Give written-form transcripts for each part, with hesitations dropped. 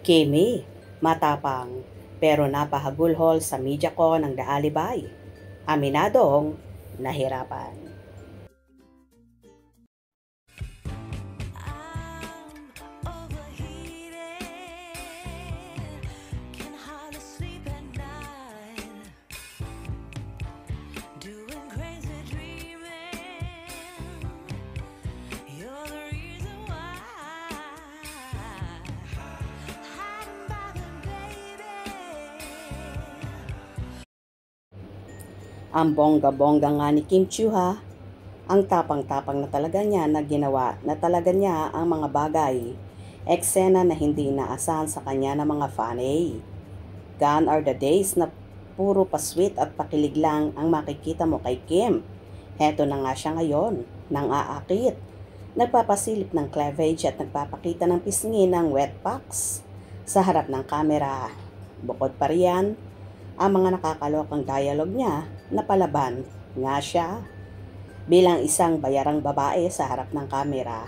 Kimi, matapang, pero napahagulhol sa media ko ng daalibay. Aminadong nahirapan. Ang bongga-bongga nga ni Kim Chiu ha. Ang tapang-tapang na talaga niya na ginawa na talaga niya ang mga bagay. Eksena na hindi inaasahan sa kanya ng mga fanay. Gone are the days na puro pa-sweet at pakilig lang ang makikita mo kay Kim. Heto na nga siya ngayon, nang aakit. Nagpapasilip ng cleavage at nagpapakita ng pisngi ng wet packs sa harap ng kamera. Bukod pa riyan, ang mga nakakalokang dialogue niya na palaban nga siya bilang isang bayarang babae sa harap ng kamera.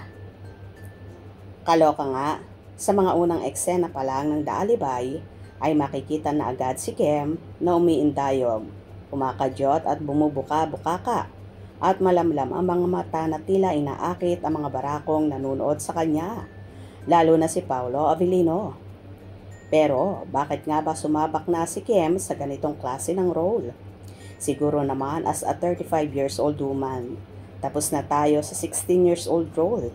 Kaloka nga, sa mga unang eksena pa lang ng daalibay ay makikita na agad si Kim na umiindayog, kumakadyot at bumubuka-bukaka at malamlam ang mga mata na tila inaakit ang mga barakong nanunood sa kanya, lalo na si Paolo Avellino. Pero bakit nga ba sumabak na si Kim sa ganitong klase ng role? Siguro naman as a 35 years old woman. Tapos na tayo sa 16 years old role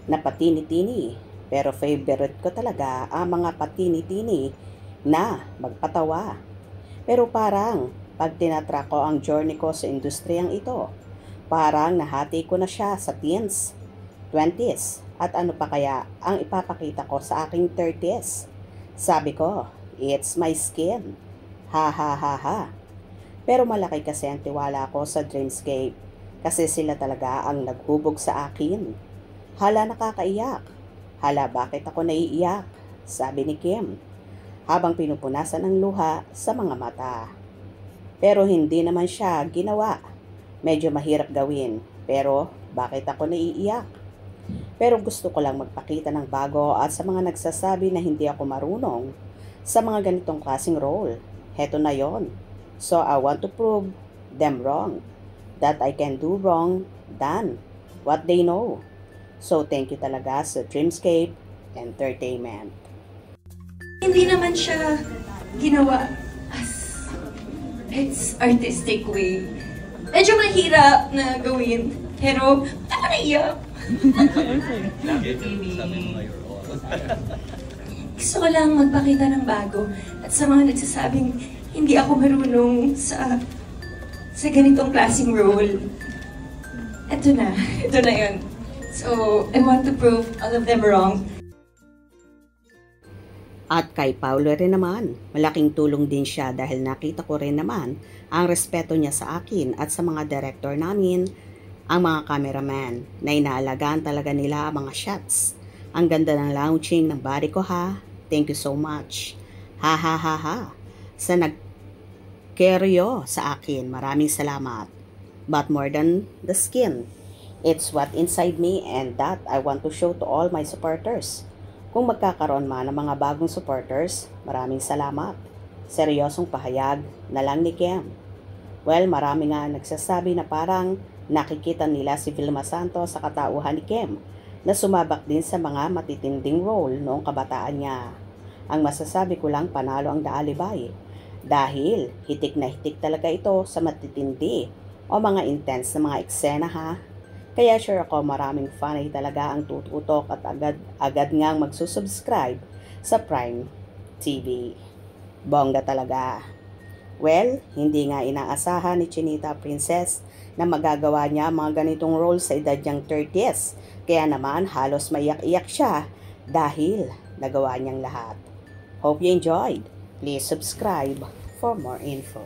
na patini-tini. Pero favorite ko talaga ang mga patini-tini na magpatawa. Pero parang pag tinatrack ko ang journey ko sa industriyang ito, parang nahati ko na siya sa teens, 20s, at ano pa kaya ang ipapakita ko sa aking 30s. Sabi ko, it's my skin. Ha ha ha ha. Pero malaki kasi ang tiwala ko sa Dreamscape kasi sila talaga ang naghubog sa akin. Hala nakakaiyak. Hala bakit ako naiiyak? Sabi ni Kim habang pinupunasan ang luha sa mga mata. Pero hindi naman siya ginawa. Medyo mahirap gawin. Pero bakit ako naiiyak? Pero gusto ko lang magpakita ng bago at sa mga nagsasabi na hindi ako marunong sa mga ganitong klaseng role. Heto na yon. So I want to prove them wrong. That I can do wrong than what they know. So thank you talaga sa Dreamscape Entertainment. Hindi naman siya ginawa as its artistic way. Medyo mahirap na gawin, pero ako naiyak. Gusto ko lang magpakita ng bago at sa mga nagsasabing hindi ako marunong sa ganitong klaseng role. Ito na yun. So, I want to prove all of them wrong. At kay Paolo rin naman, malaking tulong din siya dahil nakita ko rin naman ang respeto niya sa akin at sa mga director namin, ang mga cameraman na inaalagaan talaga nila ang mga shots. Ang ganda ng launching ng body ko ha. Thank you so much. Ha ha ha ha. Sa nag-caryo sa akin, maraming salamat. But more than the skin, it's what inside me and that I want to show to all my supporters. Kung magkakaroon man ng mga bagong supporters, maraming salamat. Seryosong pahayag na lang ni Kim. Well, marami nga nagsasabi na parang nakikita nila si Vilma Santos sa katauhan ni Kim na sumabak din sa mga matitinding role noong kabataan niya. Ang masasabi ko lang panalo ang daalibay dahil hitik na hitik talaga ito sa matitindi o mga intense na mga eksena ha. Kaya sure ako maraming fanay talaga ang tututok at agad ngang magsusubscribe sa Prime TV. Bongga talaga. Well, hindi nga inaasahan ni Chinita Princess na magagawa niya mga ganitong role sa edad niyang 30s. Kaya naman halos maiyak-iyak siya dahil nagawa niyang lahat. Hope you enjoyed. Please subscribe for more info.